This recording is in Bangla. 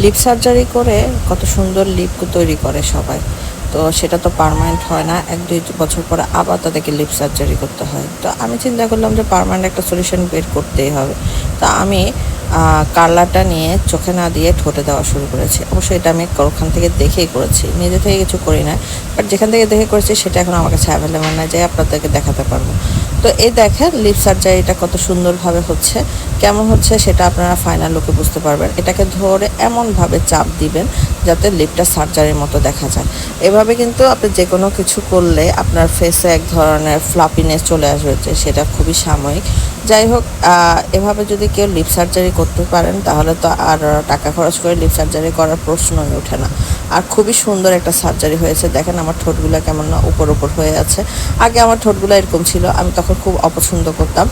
লিপ সার্জারি করে কত সুন্দর লিপ তৈরি করে সবাই। তো সেটা তো পার্মানেন্ট হয় না, 1-2 বছর পরে আবার তাদেরকে লিপ সার্জারি করতে হয়। তো আমি চিন্তা করলাম যে পার্মানেন্ট একটা সলিউশন বের করতেই হবে। তো আমি কালারটা নিয়ে চোখে না দিয়ে ঠোঁটে দেওয়া শুরু করেছি। অবশ্যই এটা আমি ওখান থেকে দেখেই করেছি, নিজে থেকে কিছু করি না। বাট যেখান থেকে দেখে করেছি সেটা এখন আমার কাছে অ্যাভেলেবেল না, যাই আপনাদেরকে দেখাতে পারবো। তো এই দেখেন লিপ সার্জারিটা কত সুন্দরভাবে হচ্ছে। কেমন হচ্ছে সেটা আপনারা ফাইনাল লুকে বুঝতে পারবেন। এটাকে ধরে এমনভাবে চাপ দিবেন যাতে লিপটা সার্জারির মতো দেখা যায়। এভাবে কিন্তু আপনি যে কোনো কিছু করলে আপনার ফেসে এক ধরনের ফ্লাপিনেস চলে আসবে, সেটা খুবই সাময়িক। যাই হোক, এভাবে যদি কেউ লিপ সার্জারি করতে পারেন তাহলে তো আর টাকা খরচ করে লিপ সার্জারি করার প্রশ্নই ওঠে না। আর খুবই সুন্দর একটা সার্জারি হয়েছে। দেখেন আমার ঠোঁটগুলো কেমন না উপর উপর হয়ে আছে। আগে আমার ঠোঁটগুলো এরকম ছিল, আমি তখন খুব অপছন্দ করতাম।